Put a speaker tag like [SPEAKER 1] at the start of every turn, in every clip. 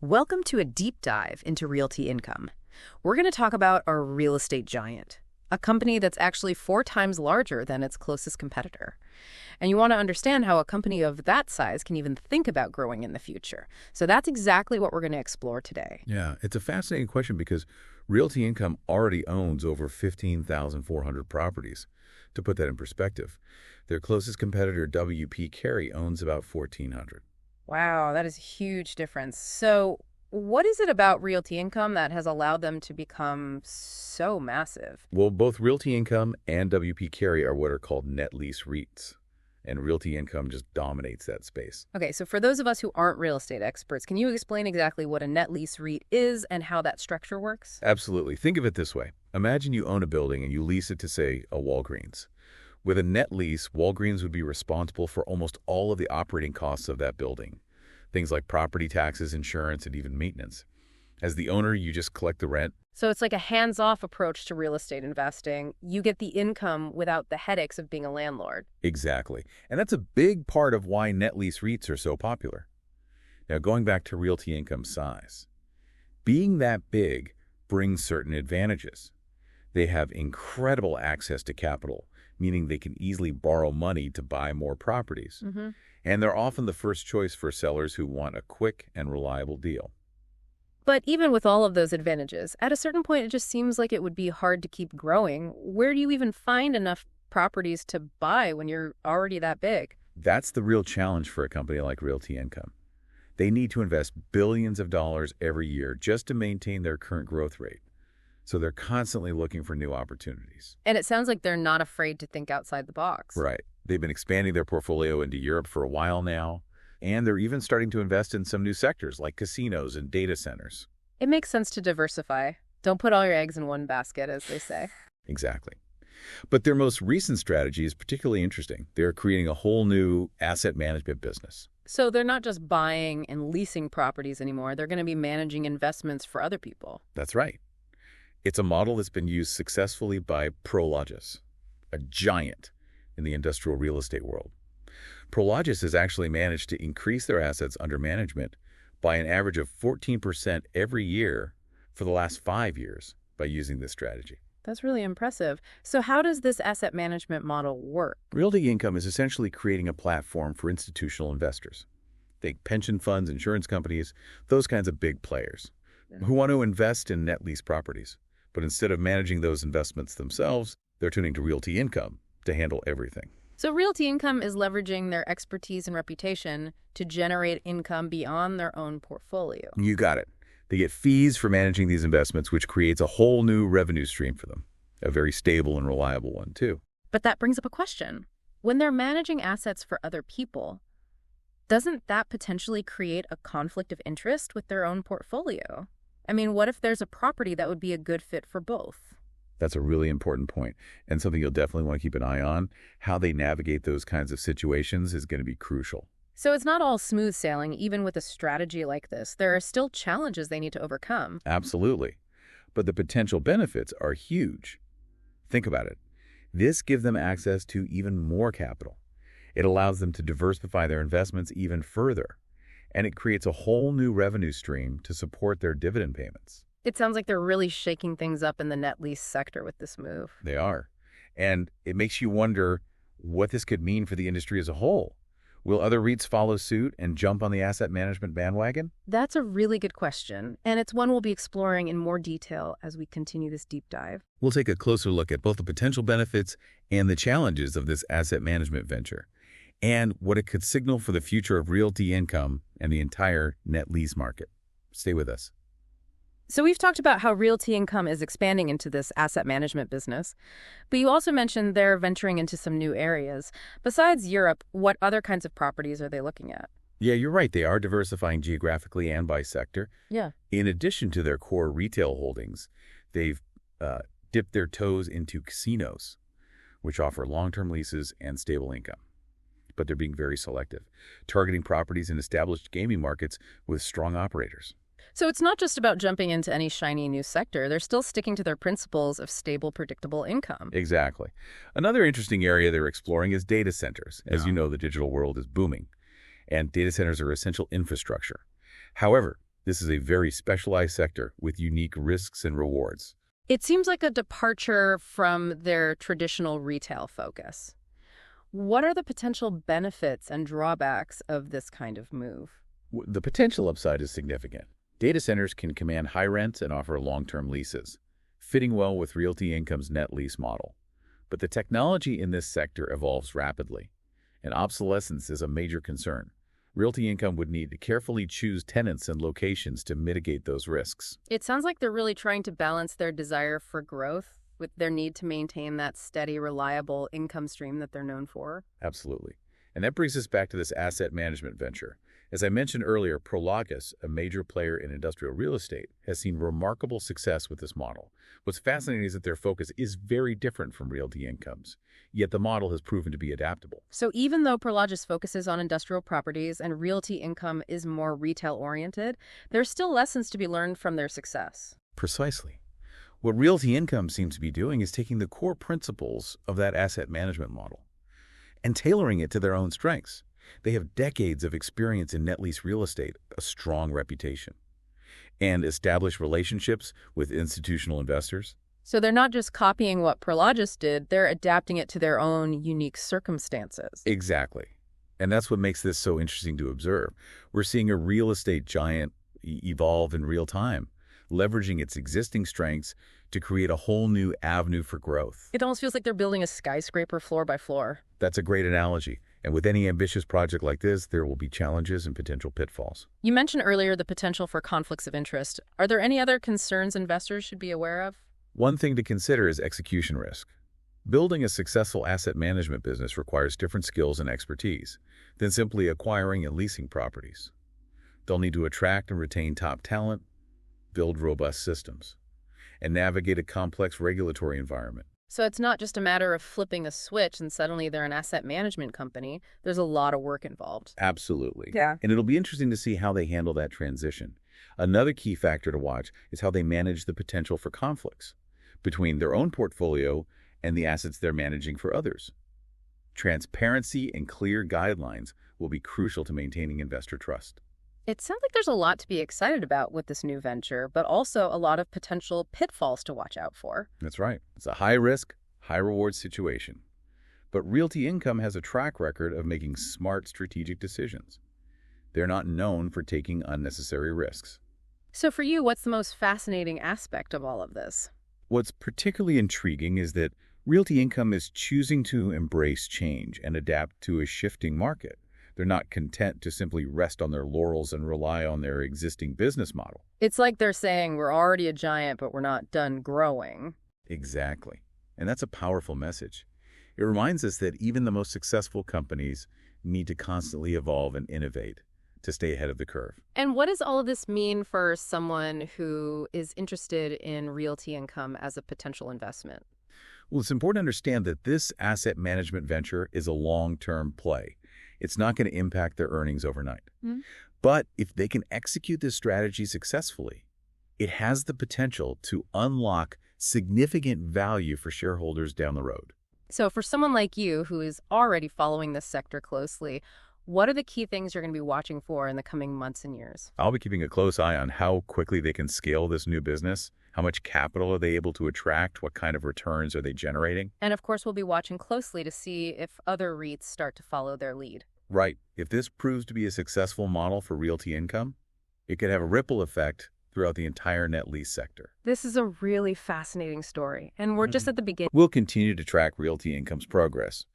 [SPEAKER 1] Welcome to a deep dive into Realty Income. We're going to talk about a real estate giant, a company that's actually 4 times larger than its closest competitor. And you want to understand how a company of that size can even think about growing in the future. So that's exactly what we're going to explore today.
[SPEAKER 2] Yeah, it's a fascinating question because Realty Income already owns over 15,400 properties. To put that in perspective, their closest competitor, WP Carey, owns about 1,400.
[SPEAKER 1] Wow, that is a huge difference. So what is it about Realty Income that has allowed them to become so massive?
[SPEAKER 2] Well, both Realty Income and WP Carey are what are called net lease REITs, and Realty Income just dominates that space.
[SPEAKER 1] Okay, so for those of us who aren't real estate experts, can you explain exactly what a net lease REIT is and how that structure works?
[SPEAKER 2] Absolutely. Think of it this way. Imagine you own a building and you lease it to, say, a Walgreens. With a net lease, Walgreens would be responsible for almost all of the operating costs of that building, things like property taxes, insurance, and even maintenance. As the owner, you just collect the rent.
[SPEAKER 1] So it's like a hands-off approach to real estate investing. You get the income without the headaches of being a landlord.
[SPEAKER 2] Exactly. And that's a big part of why net lease REITs are so popular. Now, going back to Realty Income's size, being that big brings certain advantages. They have incredible access to capital, meaning they can easily borrow money to buy more properties. And they're often the first choice for sellers who want a quick and reliable deal.
[SPEAKER 1] But even with all of those advantages, at a certain point, it just seems like it would be hard to keep growing. Where do you even find enough properties to buy when you're already that big?
[SPEAKER 2] That's the real challenge for a company like Realty Income. They need to invest billions of dollars every year just to maintain their current growth rate. So they're constantly looking for new opportunities.
[SPEAKER 1] And it sounds like they're not afraid to think outside the box.
[SPEAKER 2] Right. They've been expanding their portfolio into Europe for a while now, and they're even starting to invest in some new sectors like casinos and data centers.
[SPEAKER 1] It makes sense to diversify. Don't put all your eggs in one basket, as they say.
[SPEAKER 2] Exactly. But their most recent strategy is particularly interesting. They're creating a whole new asset management business.
[SPEAKER 1] So they're not just buying and leasing properties anymore. They're going to be managing investments for other people.
[SPEAKER 2] That's right. It's a model that's been used successfully by Prologis, a giant in the industrial real estate world. Prologis has actually managed to increase their assets under management by an average of 14% every year for the last 5 years by using this strategy.
[SPEAKER 1] That's really impressive. So how does this asset management model work?
[SPEAKER 2] Realty Income is essentially creating a platform for institutional investors. Think pension funds, insurance companies, those kinds of big players who want to invest in net lease properties. But instead of managing those investments themselves, they're turning to Realty Income to handle everything.
[SPEAKER 1] So Realty Income is leveraging their expertise and reputation to generate income beyond their own portfolio.
[SPEAKER 2] You got it. They get fees for managing these investments, which creates a whole new revenue stream for them. A very stable and reliable one, too.
[SPEAKER 1] But that brings up a question. When they're managing assets for other people, doesn't that potentially create a conflict of interest with their own portfolio? I mean, what if there's a property that would be a good fit for both?
[SPEAKER 2] That's a really important point, and something you'll definitely want to keep an eye on. How they navigate those kinds of situations is going to be crucial.
[SPEAKER 1] So it's not all smooth sailing, even with a strategy like this. There are still challenges they need to overcome.
[SPEAKER 2] Absolutely. But the potential benefits are huge. Think about it. This gives them access to even more capital. It allows them to diversify their investments even further. And it creates a whole new revenue stream to support their dividend payments.
[SPEAKER 1] It sounds like they're really shaking things up in the net lease sector with this move.
[SPEAKER 2] They are. And it makes you wonder what this could mean for the industry as a whole. Will other REITs follow suit and jump on the asset management bandwagon?
[SPEAKER 1] That's a really good question, and it's one we'll be exploring in more detail as we continue this deep dive.
[SPEAKER 2] We'll take a closer look at both the potential benefits and the challenges of this asset management venture, and what it could signal for the future of Realty Income and the entire net lease market. Stay with us.
[SPEAKER 1] So we've talked about how Realty Income is expanding into this asset management business, but you also mentioned they're venturing into some new areas. Besides Europe, what other kinds of properties are they looking at?
[SPEAKER 2] Yeah, you're right. They are diversifying geographically and by sector.
[SPEAKER 1] Yeah.
[SPEAKER 2] In addition to their core retail holdings, they've dipped their toes into casinos, which offer long-term leases and stable income. But they're being very selective, targeting properties in established gaming markets with strong operators.
[SPEAKER 1] So it's not just about jumping into any shiny new sector. They're still sticking to their principles of stable, predictable income.
[SPEAKER 2] Exactly. Another interesting area they're exploring is data centers. As you know, the digital world is booming, and data centers are essential infrastructure. However, This is a very specialized sector with unique risks and rewards.
[SPEAKER 1] It seems like a departure from their traditional retail focus. What are the potential benefits and drawbacks of this kind of move?
[SPEAKER 2] The potential upside is significant. Data centers can command high rents and offer long-term leases, fitting well with Realty Income's net lease model. But the technology in this sector evolves rapidly, and obsolescence is a major concern. Realty Income would need to carefully choose tenants and locations to mitigate those risks.
[SPEAKER 1] It sounds like they're really trying to balance their desire for growth with their need to maintain that steady, reliable income stream that they're known for.
[SPEAKER 2] Absolutely. And that brings us back to this asset management venture. As I mentioned earlier, Prologis, a major player in industrial real estate, has seen remarkable success with this model. What's fascinating is that their focus is very different from Realty Income's, yet the model has proven to be adaptable.
[SPEAKER 1] So even though Prologis focuses on industrial properties and Realty Income is more retail-oriented, there's still lessons to be learned from their success.
[SPEAKER 2] Precisely. What Realty Income seems to be doing is taking the core principles of that asset management model and tailoring it to their own strengths. They have decades of experience in net lease real estate, a strong reputation, and established relationships with institutional investors.
[SPEAKER 1] So they're not just copying what Prologis did, they're adapting it to their own unique circumstances.
[SPEAKER 2] Exactly. And that's what makes this so interesting to observe. We're seeing a real estate giant evolve in real time, leveraging its existing strengths to create a whole new avenue for growth.
[SPEAKER 1] It almost feels like they're building a skyscraper floor by floor.
[SPEAKER 2] That's a great analogy. And with any ambitious project like this, there will be challenges and potential pitfalls.
[SPEAKER 1] You mentioned earlier the potential for conflicts of interest. Are there any other concerns investors should be aware of?
[SPEAKER 2] One thing to consider is execution risk. Building a successful asset management business requires different skills and expertise than simply acquiring and leasing properties. They'll need to attract and retain top talent, build robust systems, and navigate a complex regulatory environment.
[SPEAKER 1] So it's not just a matter of flipping a switch and suddenly they're an asset management company. There's a lot of work involved.
[SPEAKER 2] Absolutely.
[SPEAKER 1] Yeah.
[SPEAKER 2] And it'll be interesting to see how they handle that transition. Another key factor to watch is how they manage the potential for conflicts between their own portfolio and the assets they're managing for others. Transparency and clear guidelines will be crucial to maintaining investor trust.
[SPEAKER 1] It sounds like there's a lot to be excited about with this new venture, but also a lot of potential pitfalls to watch out for.
[SPEAKER 2] That's right. It's a high-risk, high-reward situation. But Realty Income has a track record of making smart strategic decisions. They're not known for taking unnecessary risks.
[SPEAKER 1] So for you, what's the most fascinating aspect of all of this?
[SPEAKER 2] What's particularly intriguing is that Realty Income is choosing to embrace change and adapt to a shifting market. They're not content to simply rest on their laurels and rely on their existing business model.
[SPEAKER 1] It's like they're saying we're already a giant, but we're not done growing.
[SPEAKER 2] Exactly. And that's a powerful message. It reminds us that even the most successful companies need to constantly evolve and innovate to stay ahead of the curve.
[SPEAKER 1] And what does all of this mean for someone who is interested in Realty Income as a potential investment?
[SPEAKER 2] Well, it's important to understand that this asset management venture is a long-term play. It's not going to impact their earnings overnight.
[SPEAKER 1] Mm-hmm.
[SPEAKER 2] But if they can execute this strategy successfully, it has the potential to unlock significant value for shareholders down the road.
[SPEAKER 1] So for someone like you who is already following this sector closely, what are the key things you're going to be watching for in the coming months and years?
[SPEAKER 2] I'll be keeping a close eye on how quickly they can scale this new business. How much capital are they able to attract? What kind of returns are they generating?
[SPEAKER 1] And of course, we'll be watching closely to see if other REITs start to follow their lead.
[SPEAKER 2] Right. If this proves to be a successful model for Realty Income, it could have a ripple effect throughout the entire net lease sector.
[SPEAKER 1] This is a really fascinating story, and we're just at the beginning.
[SPEAKER 2] We'll continue to track Realty Income's progress.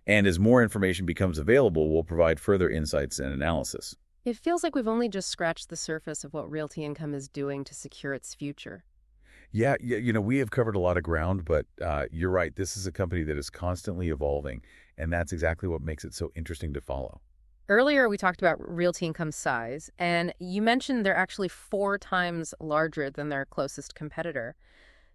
[SPEAKER 2] And as more information becomes available, we'll provide further insights and analysis.
[SPEAKER 1] It feels like we've only just scratched the surface of what Realty Income is doing to secure its future.
[SPEAKER 2] Yeah, we have covered a lot of ground, but you're right. This is a company that is constantly evolving, and that's exactly what makes it so interesting to follow.
[SPEAKER 1] Earlier, we talked about Realty Income's size, and you mentioned they're actually 4 times larger than their closest competitor.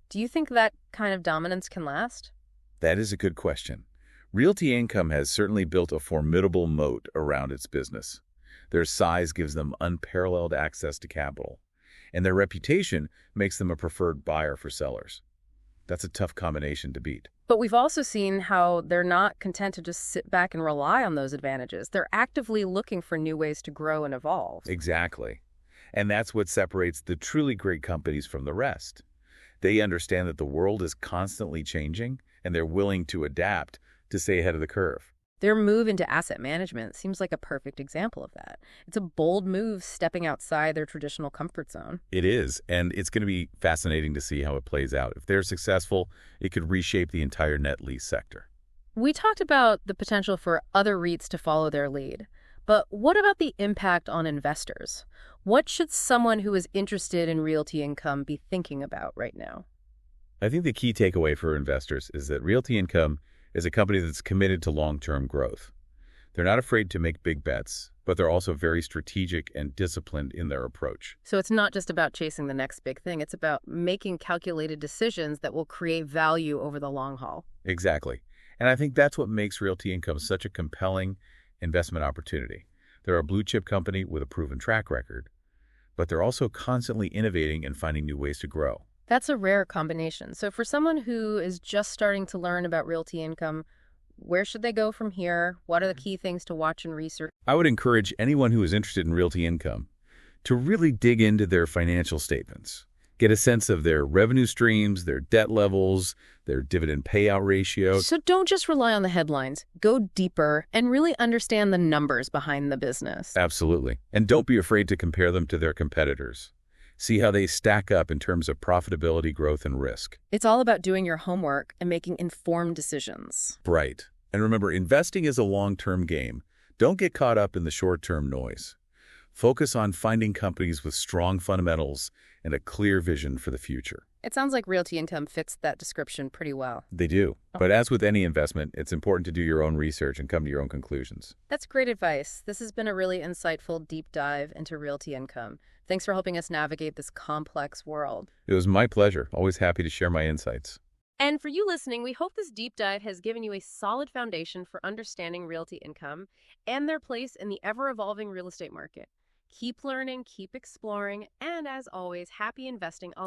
[SPEAKER 1] Do you think that kind of dominance can last?
[SPEAKER 2] That is a good question. Realty Income has certainly built a formidable moat around its business. Their size gives them unparalleled access to capital, and their reputation makes them a preferred buyer for sellers. That's a tough combination to beat.
[SPEAKER 1] But we've also seen how they're not content to just sit back and rely on those advantages. They're actively looking for new ways to grow and evolve.
[SPEAKER 2] Exactly. And that's what separates the truly great companies from the rest. They understand that the world is constantly changing, and they're willing to adapt to stay ahead of the curve.
[SPEAKER 1] Their move into asset management seems like a perfect example of that. It's a bold move stepping outside their traditional comfort zone.
[SPEAKER 2] It is, and it's going to be fascinating to see how it plays out. If they're successful, it could reshape the entire net lease sector.
[SPEAKER 1] We talked about the potential for other REITs to follow their lead. But what about the impact on investors? What should someone who is interested in Realty Income be thinking about right now?
[SPEAKER 2] I think the key takeaway for investors is that Realty Income is a company that's committed to long-term growth. They're not afraid to make big bets, but they're also very strategic and disciplined in their approach.
[SPEAKER 1] So it's not just about chasing the next big thing. It's about making calculated decisions that will create value over the long haul.
[SPEAKER 2] Exactly. And I think that's what makes Realty Income such a compelling investment opportunity. They're a blue-chip company with a proven track record, but they're also constantly innovating and finding new ways to grow.
[SPEAKER 1] That's a rare combination. So for someone who is just starting to learn about Realty Income, where should they go from here? What are the key things to watch and research?
[SPEAKER 2] I would encourage anyone who is interested in Realty Income to really dig into their financial statements, get a sense of their revenue streams, their debt levels, their dividend payout ratio.
[SPEAKER 1] So don't just rely on the headlines. Go deeper and really understand the numbers behind the business.
[SPEAKER 2] Absolutely. And don't be afraid to compare them to their competitors. See how they stack up in terms of profitability, growth, and risk.
[SPEAKER 1] It's all about doing your homework and making informed decisions.
[SPEAKER 2] Right. And remember, investing is a long-term game. Don't get caught up in the short-term noise. Focus on finding companies with strong fundamentals and a clear vision for the future.
[SPEAKER 1] It sounds like Realty Income fits that description pretty well.
[SPEAKER 2] They do. But as with any investment, it's important to do your own research and come to your own conclusions.
[SPEAKER 1] That's great advice. This has been a really insightful deep dive into Realty Income. Thanks for helping us navigate this complex world.
[SPEAKER 2] It was my pleasure. Always happy to share my insights.
[SPEAKER 1] And for you listening, we hope this deep dive has given you a solid foundation for understanding Realty Income and their place in the ever-evolving real estate market. Keep learning, keep exploring, and as always, happy investing.